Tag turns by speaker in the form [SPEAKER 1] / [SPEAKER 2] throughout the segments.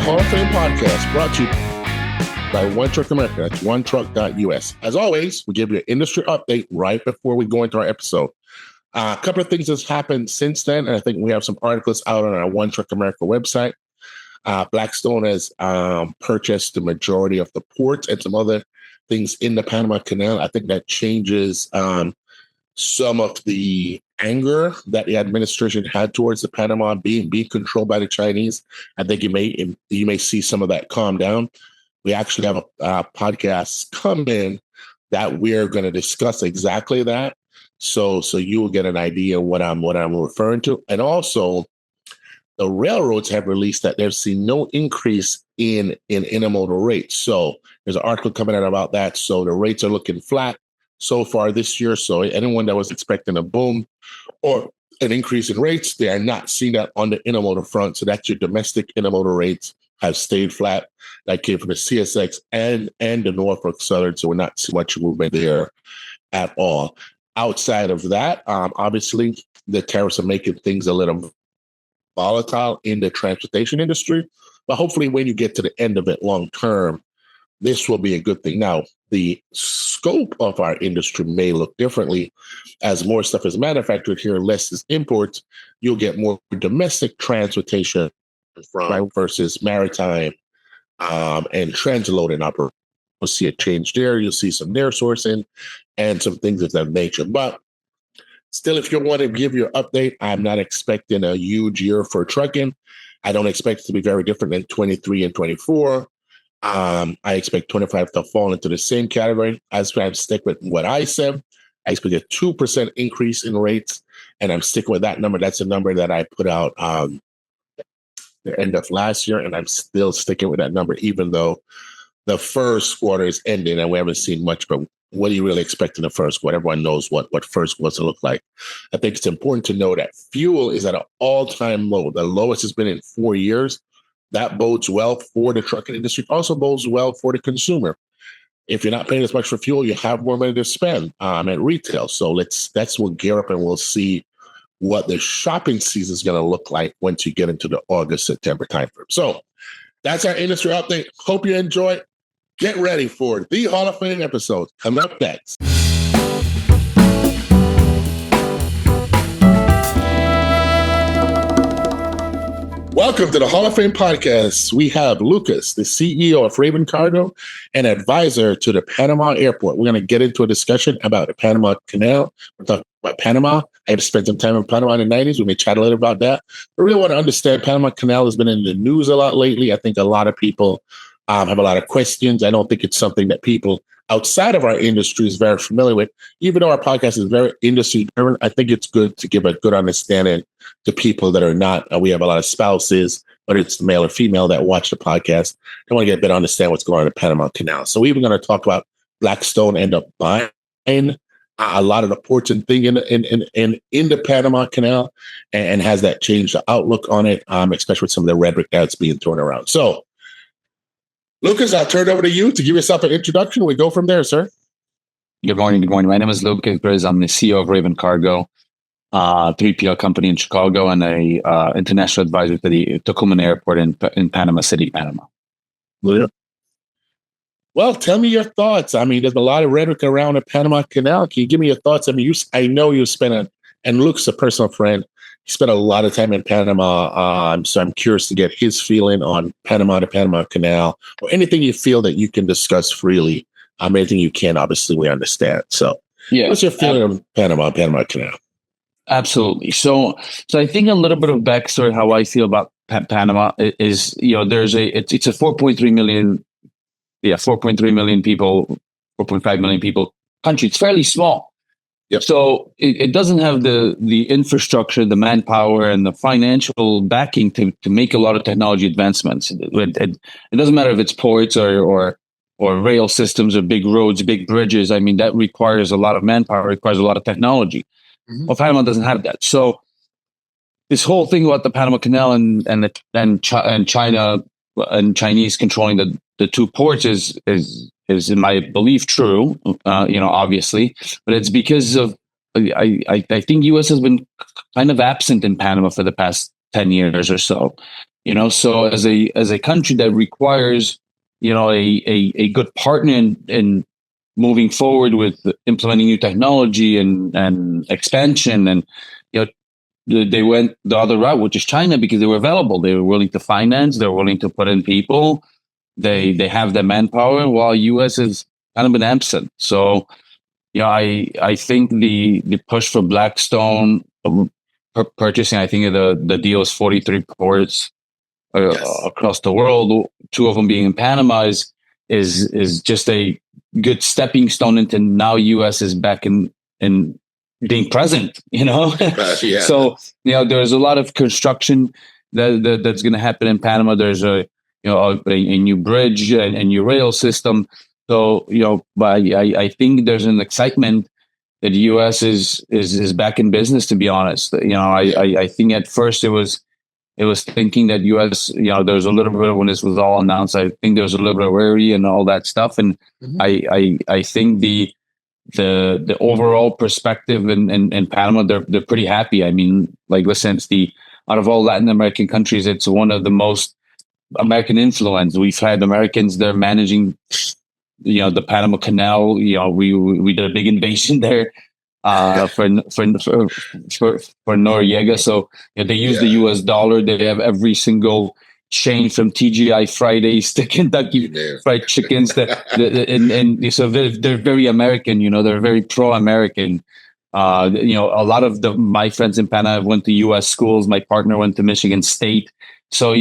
[SPEAKER 1] Hall of Fame podcast brought to you by One Truck America. That's onetruck.us. As always, we give you an industry update right before we go into our episode. A couple of things that's happened since then, and I think we have some articles out on our One Truck America website. Blackstone has purchased the majority of the ports and some other things in the Panama Canal. I think that changes some of the anger that the administration had towards the Panama being controlled by the Chinese. I think you may see some of that calm down. We actually have a podcast coming that we're going to discuss exactly that. So you will get an idea of what I'm referring to. And also, the railroads have released that they've seen no increase in intermodal rates. So there's an article coming out about that. So the rates are looking flat so far this year. So anyone that was expecting a boom or an increase in rates, they are not seeing that on the intermodal front. So that's your domestic intermodal rates have stayed flat. That came from the CSX and the Norfolk Southern. So we're not seeing much movement there at all. Outside of that, obviously, the tariffs are making things a little volatile in the transportation industry. But hopefully when you get to the end of it long term, this will be a good thing. Now, the scope of our industry may look differently. As more stuff is manufactured here, less is imports, you'll get more domestic transportation from versus maritime and transloading operations. We'll see a change there. You'll see some near sourcing and some things of that nature. But still, if you want to give you an update, I'm not expecting a huge year for trucking. I don't expect it to be very different than 23 and 24. I expect 25 to fall into the same category. As I stick with what I said, I expect a 2% increase in rates, and I'm sticking with that number. That's a number that I put out the end of last year, and I'm still sticking with that number, even though the first quarter is ending and we haven't seen much. But what do you really expect in the first quarter? Everyone knows what first quarter look like. I think it's important to know that fuel is at an all-time low, the lowest it's been in 4 years. That bodes well for the trucking industry. Also bodes well for the consumer. If you're not paying as much for fuel, you have more money to spend at retail. So we'll gear up and we'll see what the shopping season is going to look like once you get into the August, September timeframe. So that's our industry update. Hope you enjoy it. Get ready for the Hall of Fame episode coming up next. Welcome to the Hall of Fame podcast. We have Lucas, the CEO of Raven Cargo and advisor to the Panama Airport. We're going to get into a discussion about the Panama Canal. We're talking about Panama. I have spent some time in Panama in the 90s. We may chat a little about that. I really want to understand Panama Canal has been in the news a lot lately. I think a lot of people have a lot of questions. I don't think it's something that people outside of our industry is very familiar with. Even though our podcast is very industry driven, I think it's good to give a good understanding to people that are not. We have a lot of spouses, whether it's male or female, that watch the podcast. They want to get a better understand what's going on in the Panama Canal. So we're even going to talk about Blackstone end up buying a lot of the ports and thing in the Panama Canal, and has that changed the outlook on it, especially with some of the rhetoric that's being thrown around. So Lucas, I'll turn it over to you to give yourself an introduction. We go from there, sir.
[SPEAKER 2] Good morning. My name is Lucas Grizz. I'm the CEO of Raven Cargo, 3PL company in Chicago, and a international advisor to the Tocumen Airport in Panama City, Panama.
[SPEAKER 1] Well, tell me your thoughts. I mean, there's a lot of rhetoric around the Panama Canal. Can you give me your thoughts? I mean, I know you spent and Luke's a personal friend. He spent a lot of time in Panama, so I'm curious to get his feeling on Panama, the Panama Canal, or anything you feel that you can discuss freely. Anything you can, obviously, we understand. So, yeah, what's your feeling of Panama Canal?
[SPEAKER 2] Absolutely. So I think a little bit of backstory how I feel about Panama is, it's a 4.3 million people, 4.5 million people country. It's fairly small.
[SPEAKER 1] Yep.
[SPEAKER 2] So it doesn't have the infrastructure, the manpower, and the financial backing to make a lot of technology advancements. It doesn't matter if it's ports or rail systems or big roads, big bridges. I mean, that requires a lot of manpower, requires a lot of technology. Mm-hmm. Well, Panama doesn't have that. So this whole thing about the Panama Canal and China and Chinese controlling the two ports is in my belief true, obviously, but it's because of I think U.S. has been kind of absent in Panama for the past 10 years or so. So as a country that requires, a good partner in moving forward with implementing new technology and expansion, and they went the other route, which is China, because they were available. They were willing to finance. They were willing to put in people. They have the manpower, while U.S. has kind of been absent. So, I think the push for Blackstone purchasing, I think the deal is 43 ports across the world, 2 of them being in Panama, is just a good stepping stone into now U.S. is back in being present,
[SPEAKER 1] Yeah.
[SPEAKER 2] So, there's a lot of construction that's going to happen in Panama. There's a new bridge and a new rail system. So, but I think there's an excitement that the U.S. is back in business, to be honest. I think at first it was thinking that U.S. There's a little bit when this was all announced. I think there was a little bit of worry and all that stuff, and I think the overall perspective in Panama, they're pretty happy. I mean, like, listen, it's out of all Latin American countries, it's one of the most American influence. We've had Americans there managing, the Panama Canal. We did a big invasion there for Noriega. So they use the U.S. dollar. They have every single chain from TGI Fridays to Kentucky Fried Chickens. And so they're very American. They're very pro-American. A lot of my friends in Panama went to U.S. schools. My partner went to Michigan State. So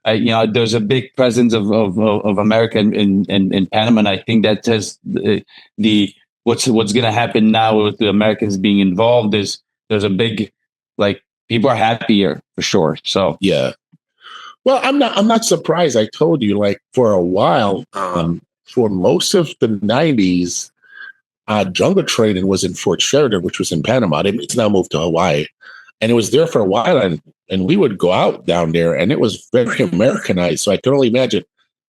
[SPEAKER 2] there's a big presence of America in Panama, and I think that says what's going to happen now with the Americans being involved is there's a big, people are happier for sure. So
[SPEAKER 1] yeah. Well, I'm not surprised. I told you, for a while, for most of the 90s, jungle training was in Fort Sheridan, which was in Panama. It's now moved to Hawaii. And it was there for a while, and we would go out down there, and it was very Americanized. So I can only imagine.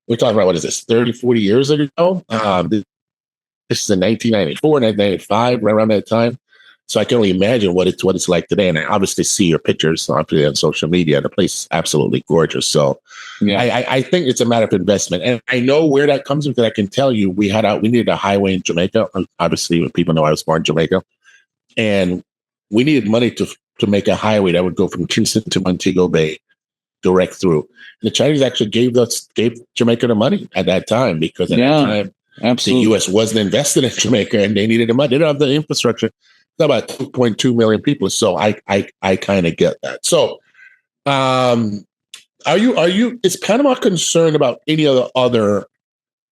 [SPEAKER 1] We're talking about, what is this, 30, 40 years ago? This is in 1994, 1995, right around that time. So I can only imagine what it's like today. And I obviously see your pictures on social media. The place is absolutely gorgeous. So I think it's a matter of investment. And I know where that comes from, because I can tell you we needed a highway in Jamaica. Obviously, when people know I was born in Jamaica. And we needed money to make a highway that would go from Kingston to Montego Bay direct through. And the Chinese actually gave Jamaica the money at that time, because at that time,
[SPEAKER 2] absolutely,
[SPEAKER 1] the U.S. wasn't invested in Jamaica, and they needed the money. They don't have the infrastructure. It's about 2.2 million people. So I kind of get that. So is Panama concerned about any of the other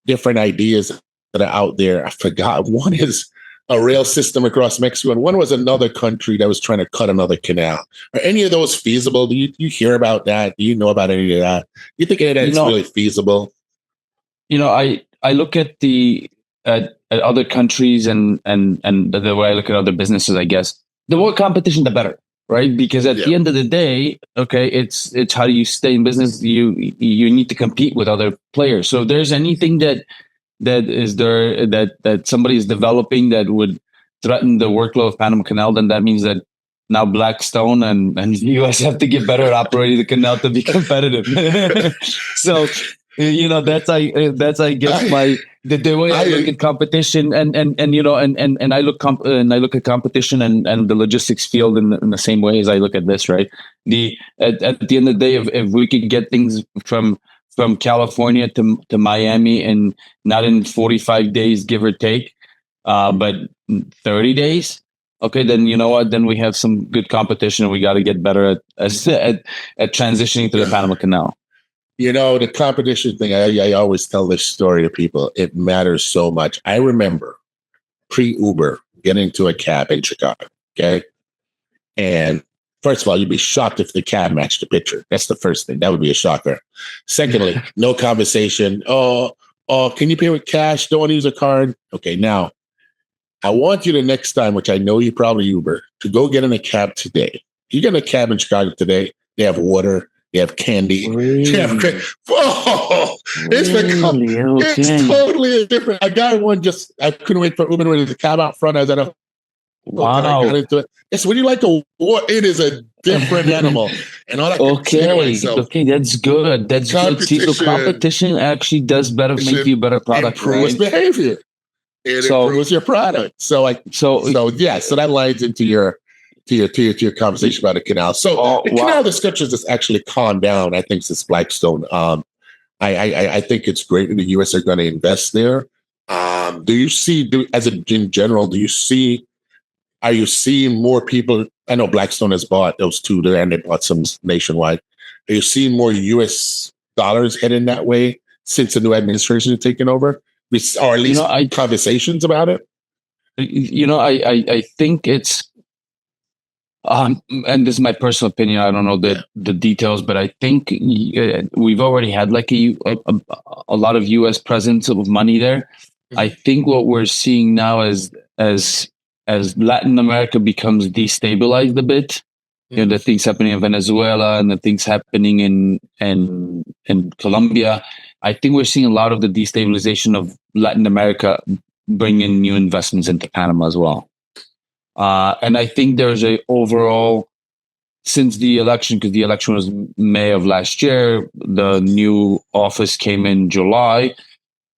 [SPEAKER 1] different ideas that are out there? I forgot. One is a rail system across Mexico, and one was another country that was trying to cut another canal. Are any of those feasible? Do you hear about that? Do you know about any of that? Do you think any of that is really feasible?
[SPEAKER 2] I look at at other countries and the way I look at other businesses, I guess the more competition, the better, right? Because at the end of the day, okay, it's how do you stay in business? You need to compete with other players. So if there's anything that is there that somebody is developing that would threaten the workload of Panama Canal, then that means that now Blackstone and the US have to get better at operating the canal to be competitive. So that's I guess the way I look at competition, and I look at competition and the logistics field in the same way as I look at this, right? At the end of the day, if we could get things from California to Miami, and not in 45 days, give or take, but 30 days. Okay, then you know what? Then we have some good competition. We got to get better at transitioning to the Panama Canal.
[SPEAKER 1] The competition thing, I always tell this story to people. It matters so much. I remember pre-Uber getting to a cab in Chicago, okay? And first of all, you'd be shocked if the cab matched the picture. That's the first thing. That would be a shocker. Secondly, no conversation. Oh, can you pay with cash? Don't want to use a card. Okay, now, I want you the next time, which I know you probably Uber, to go get in a cab today. You get in a cab in Chicago today, they have water, they have candy.
[SPEAKER 2] Really?
[SPEAKER 1] It's totally different. I got one I couldn't wait for Uber. There was a cab out front. I was at a I got
[SPEAKER 2] Wow.
[SPEAKER 1] into it. It's when you like a war, it is a different animal. And all I can say to
[SPEAKER 2] Okay.
[SPEAKER 1] myself,
[SPEAKER 2] Okay. That's good. That's good. See, the
[SPEAKER 1] competition
[SPEAKER 2] competition actually does better, make
[SPEAKER 1] should
[SPEAKER 2] you a better product,
[SPEAKER 1] improves
[SPEAKER 2] right?
[SPEAKER 1] behavior. It
[SPEAKER 2] So,
[SPEAKER 1] improves your product.
[SPEAKER 2] so,
[SPEAKER 1] So that lines into your conversation about the canal. So
[SPEAKER 2] oh,
[SPEAKER 1] the canal
[SPEAKER 2] wow.
[SPEAKER 1] discussions has actually calmed down, I think, since Blackstone. I think it's great that the US are going to invest there. Do you see, in general, are you seeing more people? I know Blackstone has bought those two there and they bought some nationwide. Are you seeing more US dollars heading that way since the new administration has taken over? Or at
[SPEAKER 2] You know,
[SPEAKER 1] least conversations about it?
[SPEAKER 2] I think it's, and this is my personal opinion. I don't know the details, but I think we've already had like a lot of U.S. presence of money there. I think what we're seeing now as as Latin America becomes destabilized a bit, the things happening in Venezuela and the things happening in Colombia. I think we're seeing a lot of the destabilization of Latin America bringing new investments into Panama as well. And I think there's a overall, since the election, because the election was May of last year, the new office came in July.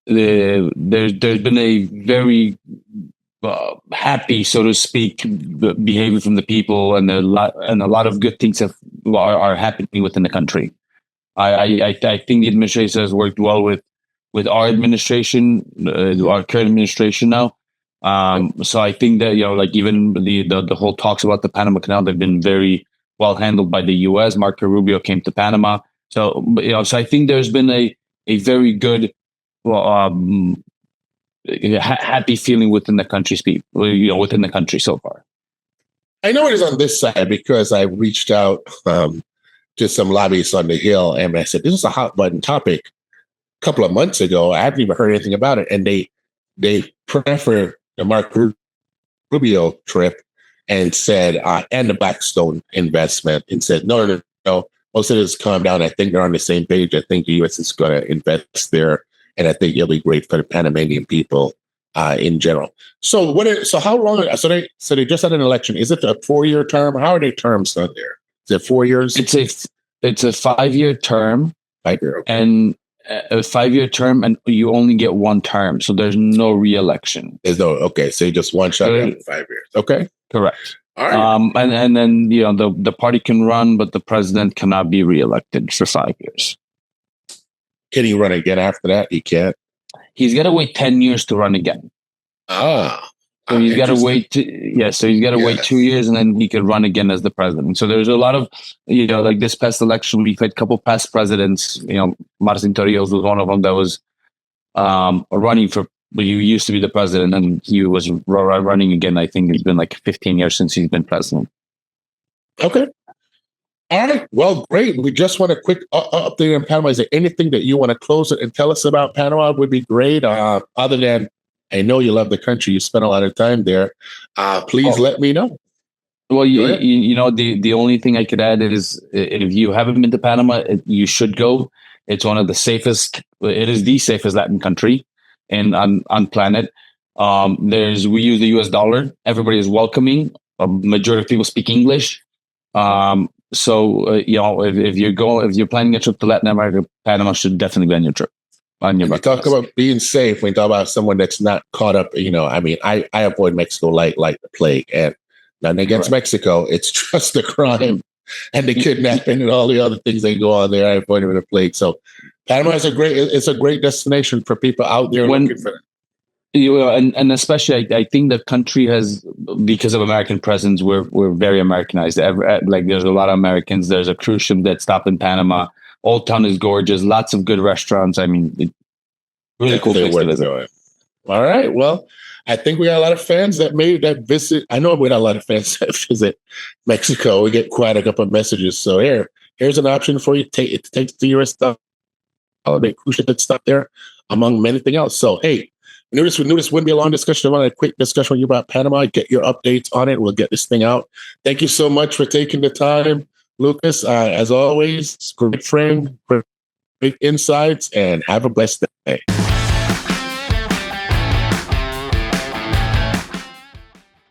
[SPEAKER 2] There's been a very happy, so to speak, behavior from the people, and a lot of good things are happening within the country. I think the administration has worked well with our administration, our current administration now. So I think that like even the whole talks about the Panama Canal, they've been very well handled by the U.S. Marco Rubio came to Panama, so so I think there's been a very good, well, happy feeling within the country's people, within the country so far.
[SPEAKER 1] I know it is on this side because I reached out to some lobbyists on the Hill and I said, this is a hot button topic a couple of months ago. I haven't even heard anything about it. And they prefer the Marco Rubio trip and said, and the Blackstone investment, and said, no. Most of this calmed down. I think they're on the same page. I think the U.S. is going to invest there, and I think it'll be great for the Panamanian people in general. So how long? So they just had an election. Is it a 4-year term? How are they terms done there? Is it 4 years?
[SPEAKER 2] It's a 5-year term.
[SPEAKER 1] 5 year, okay.
[SPEAKER 2] And a 5-year term, and you only get one term, so there's no re-election.
[SPEAKER 1] There's no, okay, so you just one shot after 5 years. Okay,
[SPEAKER 2] correct.
[SPEAKER 1] All right.
[SPEAKER 2] And then the party can run, but the president cannot be re-elected for 5 years.
[SPEAKER 1] Can he run again after that? He can't.
[SPEAKER 2] He's got to wait 10 years to run again. So he's got to wait. So he's got to wait 2 years, and then he could run again as the president. So there's a lot of, like this past election, we've had a couple past presidents. Martin Torrijos was one of them that was running for. He used to be the president, and he was running again. I think it's been like 15 years since he's been president.
[SPEAKER 1] Okay. All right. Well, great. We just want a quick update on Panama. Is there anything that you want to close it and tell us about Panama? Would be great. Other than, I know you love the country. You spent a lot of time there. Please let me know.
[SPEAKER 2] Well, the only thing I could add is if you haven't been to Panama, you should go. It's one of the safest. It is the safest Latin country on planet. We use the US dollar. Everybody is welcoming. A majority of people speak English. So if you're planning a trip to Latin America, Panama should definitely be on your trip. When you talk
[SPEAKER 1] about being safe, when you talk about someone that's not caught up, I avoid Mexico like the plague. And nothing against Mexico, it's just the crime and the kidnapping and all the other things that go on there. I avoid it with the plague. So Panama is a great destination for people out there looking for it.
[SPEAKER 2] And especially, I think the country has, because of American presence, we're very Americanized. Like there's a lot of Americans. There's a cruise ship that stopped in Panama. Old Town is gorgeous. Lots of good restaurants. I mean, really cool place to visit.
[SPEAKER 1] All right. Well, I think we got a lot of fans that visit. I know we got a lot of fans that visit Mexico. We get quite a couple of messages. So here's an option for you. It takes the US stuff. Holiday cruise ship that stop there, among many things else. So hey, we knew this wouldn't be a long discussion. I want a quick discussion with you about Panama. Get your updates on it. We'll get this thing out. Thank you so much for taking the time, Lucas. As always, great friend, great insights, and have a blessed day.